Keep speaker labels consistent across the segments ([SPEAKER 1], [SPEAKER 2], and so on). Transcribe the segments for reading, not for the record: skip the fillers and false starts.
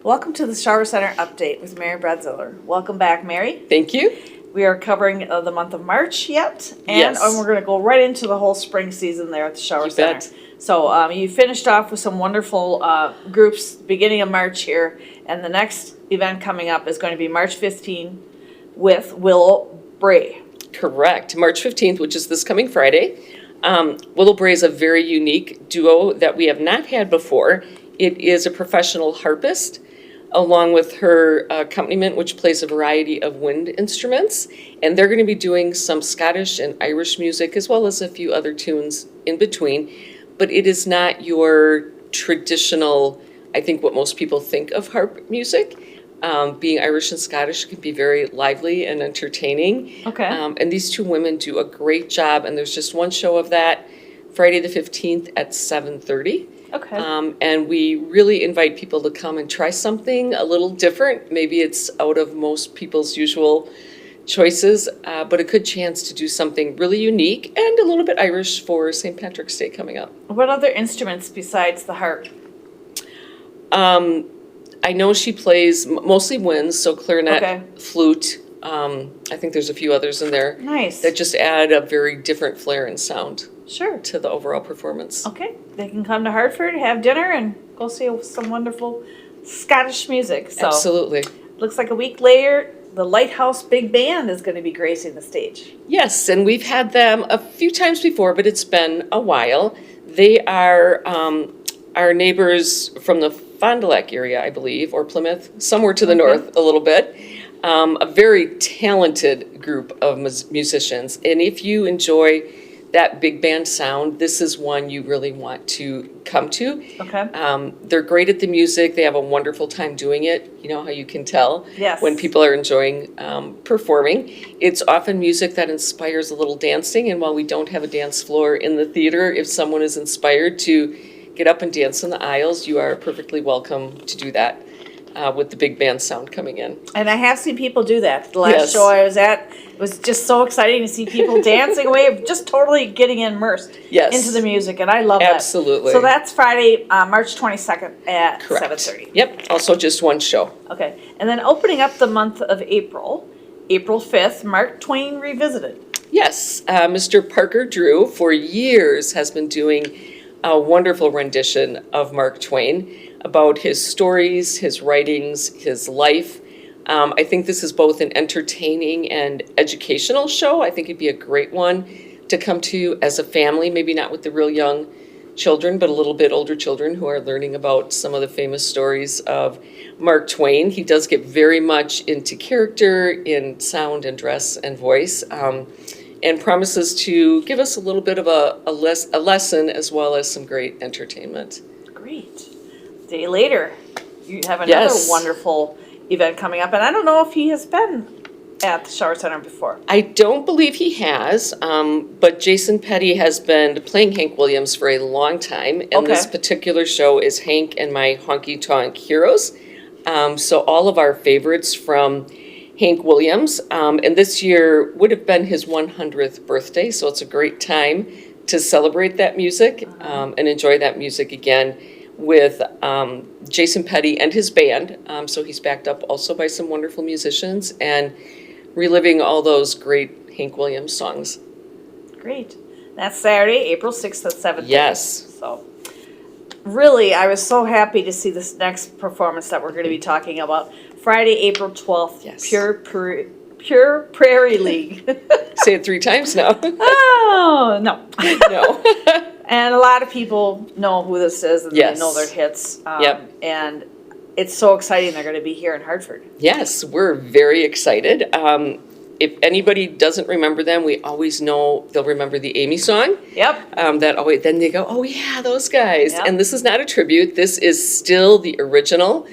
[SPEAKER 1] Welcome to the Schauer Center Update with Mary Bradziller. Welcome back, Mary.
[SPEAKER 2] Thank you.
[SPEAKER 1] We are covering the month of March yet, and
[SPEAKER 2] Yes.
[SPEAKER 1] we're going to go right into the whole spring season there at the Schauer
[SPEAKER 2] You
[SPEAKER 1] Center.
[SPEAKER 2] bet.
[SPEAKER 1] So you finished off with some wonderful groups beginning of March here, and the next event coming up is going to be March 15 with Willow Bray.
[SPEAKER 2] Correct. March 15th, which is this coming Friday. Willow Bray is a very unique duo that we have not had before. It is a professional harpist, along with her accompaniment, which plays a variety of wind instruments. And they're going to be doing some Scottish and Irish music, as well as a few other tunes in between. But it is not your traditional, I think, what most people think of harp music. Being Irish and Scottish can be very lively and entertaining.
[SPEAKER 1] Okay.
[SPEAKER 2] And these two women do a great job, and there's just one show of that, Friday the 15th at 7:30.
[SPEAKER 1] Okay.
[SPEAKER 2] And we really invite people to come and try something a little different. Maybe it's out of most people's usual choices, but a good chance to do something really unique and a little bit Irish for St. Patrick's Day coming up.
[SPEAKER 1] What other instruments besides the harp?
[SPEAKER 2] I know she plays mostly winds, so clarinet,
[SPEAKER 1] Okay.
[SPEAKER 2] flute. I think there's a few others in there
[SPEAKER 1] Nice.
[SPEAKER 2] that just add a very different flair and sound
[SPEAKER 1] Sure.
[SPEAKER 2] to the overall performance.
[SPEAKER 1] Okay, they can come to Hartford, have dinner, and go see some wonderful Scottish music. So,
[SPEAKER 2] Absolutely.
[SPEAKER 1] looks like a week later, the Lighthouse Big Band is going to be gracing the stage.
[SPEAKER 2] Yes, and we've had them a few times before, but it's been a while. They are our neighbors from the Fond du Lac area, I believe, or Plymouth, somewhere to the north a little bit. A very talented group of musicians. And if you enjoy that big band sound, this is one you really want to come to.
[SPEAKER 1] Okay.
[SPEAKER 2] They're great at the music. They have a wonderful time doing it. You know how you can tell
[SPEAKER 1] Yes.
[SPEAKER 2] when people are enjoying performing. It's often music that inspires a little dancing. And while we don't have a dance floor in the theater, if someone is inspired to get up and dance in the aisles, you are perfectly welcome to do that with the big band sound coming in.
[SPEAKER 1] And I have seen people do that. The last
[SPEAKER 2] Yes.
[SPEAKER 1] show I was at, it was just so exciting to see people dancing away, just totally getting immersed
[SPEAKER 2] Yes.
[SPEAKER 1] into the music, and I love that.
[SPEAKER 2] Absolutely.
[SPEAKER 1] So that's Friday, March 22nd at
[SPEAKER 2] Correct.
[SPEAKER 1] 7:30.
[SPEAKER 2] Yep, also just one show.
[SPEAKER 1] Okay, and then opening up the month of April, April 5th, Mark Twain Revisited.
[SPEAKER 2] Yes, Mr. Parker Drew for years has been doing a wonderful rendition of Mark Twain about his stories, his writings, his life. I think this is both an entertaining and educational show. I think it'd be a great one to come to as a family, maybe not with the real young children, but a little bit older children who are learning about some of the famous stories of Mark Twain. He does get very much into character in sound and dress and voice, and promises to give us a little bit of a lesson as well as some great entertainment.
[SPEAKER 1] Great. Day later, you have another
[SPEAKER 2] Yes.
[SPEAKER 1] wonderful event coming up, and I don't know if he has been at the Schauer Center before.
[SPEAKER 2] I don't believe he has, but Jason Petty has been playing Hank Williams for a long time, and this
[SPEAKER 1] Okay.
[SPEAKER 2] particular show is Hank and My Honky Tonk Heroes. So all of our favorites from Hank Williams, and this year would have been his 100th birthday, so it's a great time to celebrate that music and enjoy that music again with Jason Petty and his band. So he's backed up also by some wonderful musicians and reliving all those great Hank Williams songs.
[SPEAKER 1] Great. That's Saturday, April 6th at 7:30.
[SPEAKER 2] Yes.
[SPEAKER 1] So, really, I was so happy to see this next performance that we're going to be talking about. Friday, April 12th,
[SPEAKER 2] Yes.
[SPEAKER 1] Pure Prairie League.
[SPEAKER 2] Say it 3 times now.
[SPEAKER 1] Oh, no.
[SPEAKER 2] No.
[SPEAKER 1] And a lot of people know who this is, and
[SPEAKER 2] Yes.
[SPEAKER 1] they know their hits.
[SPEAKER 2] Yep.
[SPEAKER 1] And it's so exciting they're going to be here in Hartford.
[SPEAKER 2] Yes, we're very excited. If anybody doesn't remember them, we always know they'll remember the Amy song.
[SPEAKER 1] Yep.
[SPEAKER 2] Then they go, oh yeah, those guys.
[SPEAKER 1] Yep.
[SPEAKER 2] And this is not a tribute. This is still the original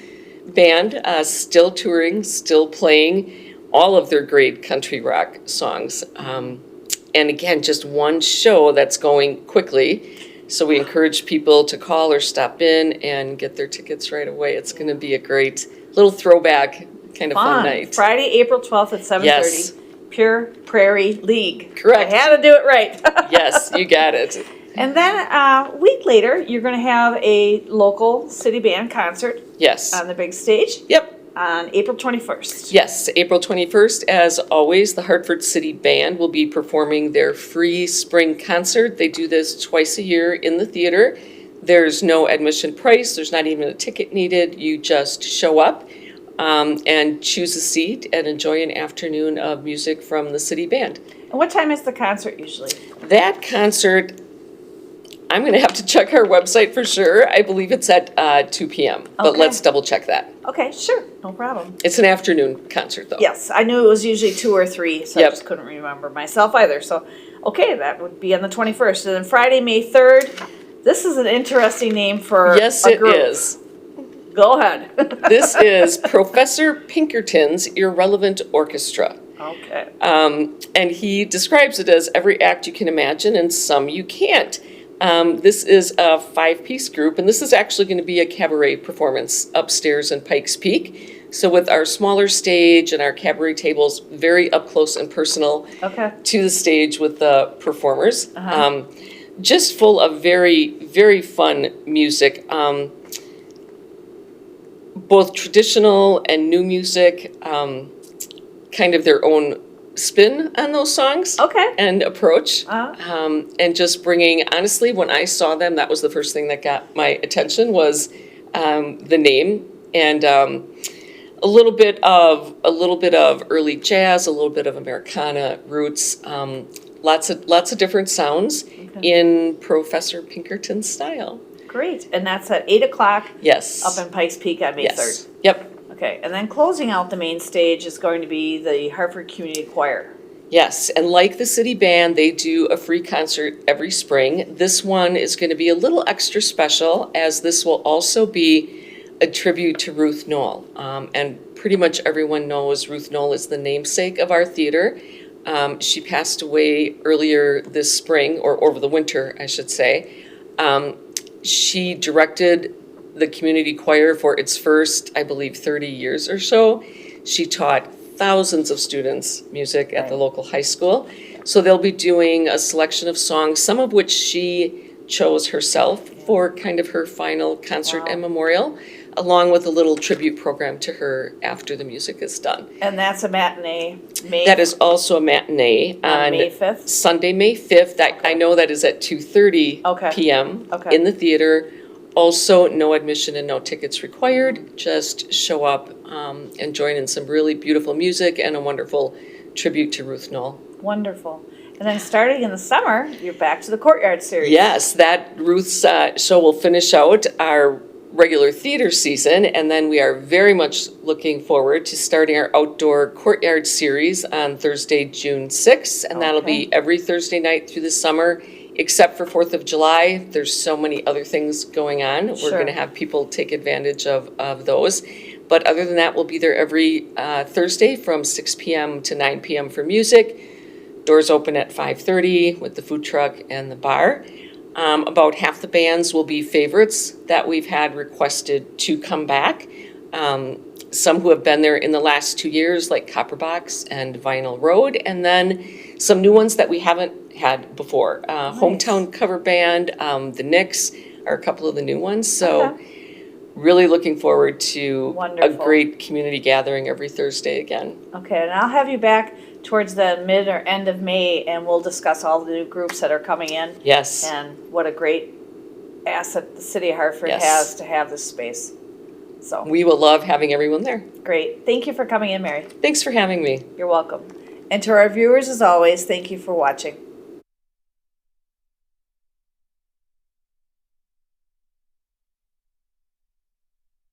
[SPEAKER 2] band, still touring, still playing all of their great country rock songs. And again, just one show that's going quickly. So we encourage people to call or stop in and get their tickets right away. It's going to be a great little throwback kind of fun night.
[SPEAKER 1] Friday, April 12th at 7:30.
[SPEAKER 2] Yes.
[SPEAKER 1] Pure Prairie League.
[SPEAKER 2] Correct.
[SPEAKER 1] I had to do it right.
[SPEAKER 2] Yes, you got it.
[SPEAKER 1] And then a week later, you're going to have a local city band concert
[SPEAKER 2] Yes.
[SPEAKER 1] on the big stage
[SPEAKER 2] Yep.
[SPEAKER 1] on April 21st.
[SPEAKER 2] Yes, April 21st, as always, the Hartford City Band will be performing their free spring concert. They do this twice a year in the theater. There's no admission price, there's not even a ticket needed. You just show up and choose a seat and enjoy an afternoon of music from the city band.
[SPEAKER 1] And what time is the concert usually?
[SPEAKER 2] That concert, I'm going to have to check our website for sure. I believe it's at 2 p.m., but
[SPEAKER 1] Okay.
[SPEAKER 2] let's double check that.
[SPEAKER 1] Okay, sure, no problem.
[SPEAKER 2] It's an afternoon concert, though.
[SPEAKER 1] Yes, I knew it was usually 2 or 3, so
[SPEAKER 2] Yep.
[SPEAKER 1] I just couldn't remember myself either. So, okay, that would be on the 21st. And then Friday, May 3rd, this is an interesting name for
[SPEAKER 2] Yes,
[SPEAKER 1] a
[SPEAKER 2] it
[SPEAKER 1] group.
[SPEAKER 2] is.
[SPEAKER 1] Go ahead.
[SPEAKER 2] This is Professor Pinkerton's Irrelevant Orchestra.
[SPEAKER 1] Okay.
[SPEAKER 2] And he describes it as every act you can imagine and some you can't. This is a 5-piece group, and this is actually going to be a cabaret performance upstairs in Pikes Peak. So with our smaller stage and our cabaret tables, very up close and personal
[SPEAKER 1] Okay.
[SPEAKER 2] to the stage with the performers.
[SPEAKER 1] Uh-huh.
[SPEAKER 2] Just full of very, very fun music. Both traditional and new music, kind of their own spin on those songs.
[SPEAKER 1] Okay.
[SPEAKER 2] And approach.
[SPEAKER 1] Uh-huh.
[SPEAKER 2] And just bringing, honestly, when I saw them, that was the first thing that got my attention was the name and a little bit of early jazz, a little bit of Americana roots, lots of different sounds in Professor Pinkerton's style.
[SPEAKER 1] Great. And that's at 8 o'clock
[SPEAKER 2] Yes.
[SPEAKER 1] up in Pikes Peak on May
[SPEAKER 2] Yes.
[SPEAKER 1] 3rd.
[SPEAKER 2] Yep.
[SPEAKER 1] Okay. And then closing out the main stage is going to be the Hartford Community Choir.
[SPEAKER 2] Yes, and like the city band, they do a free concert every spring. This one is going to be a little extra special, as this will also be a tribute to Ruth Knoll. And pretty much everyone knows Ruth Knoll is the namesake of our theater. She passed away earlier this spring, or over the winter, I should say. She directed the community choir for its first, I believe, 30 years or so. She taught thousands of students music at the
[SPEAKER 1] Right.
[SPEAKER 2] local high school. So they'll be doing a selection of songs, some of which she chose herself for kind of her final concert
[SPEAKER 1] Wow.
[SPEAKER 2] and memorial, along with a little tribute program to her after the music is done.
[SPEAKER 1] And that's a matinee.
[SPEAKER 2] That is also a matinee
[SPEAKER 1] on May
[SPEAKER 2] on
[SPEAKER 1] 5th.
[SPEAKER 2] Sunday, May 5th. I know that is at 2:30
[SPEAKER 1] Okay.
[SPEAKER 2] p.m.
[SPEAKER 1] Okay.
[SPEAKER 2] in the theater. Also, no admission and no tickets required. Just show up and join in some really beautiful music and a wonderful tribute to Ruth Knoll.
[SPEAKER 1] Wonderful. And then starting in the summer, you're back to the Courtyard series.
[SPEAKER 2] Yes, that Ruth's show will finish out our regular theater season, and then we are very much looking forward to starting our outdoor Courtyard series on Thursday, June 6th, and that'll
[SPEAKER 1] Okay.
[SPEAKER 2] be every Thursday night through the summer, except for 4th of July. There's so many other things going on. We're
[SPEAKER 1] Sure.
[SPEAKER 2] going to have people take advantage of those. But other than that, we'll be there every Thursday from 6 p.m. to 9 p.m. for music. Doors open at 5:30 with the food truck and the bar. About half the bands will be favorites that we've had requested to come back. Some who have been there in the last 2 years, like Copperbox and Vinyl Road, and then some new ones that we haven't had before. Hometown Cover Band, the Knicks are a couple of the new ones. So really looking forward to
[SPEAKER 1] Wonderful.
[SPEAKER 2] a great community gathering every Thursday again.
[SPEAKER 1] Okay, and I'll have you back towards the mid or end of May, and we'll discuss all the new groups that are coming in
[SPEAKER 2] Yes.
[SPEAKER 1] and what a great asset the city of Hartford
[SPEAKER 2] Yes.
[SPEAKER 1] has to have this space. So,
[SPEAKER 2] We will love having everyone there.
[SPEAKER 1] great. Thank you for coming in, Mary.
[SPEAKER 2] Thanks for having me.
[SPEAKER 1] You're welcome. And to our viewers, as always, thank you for watching.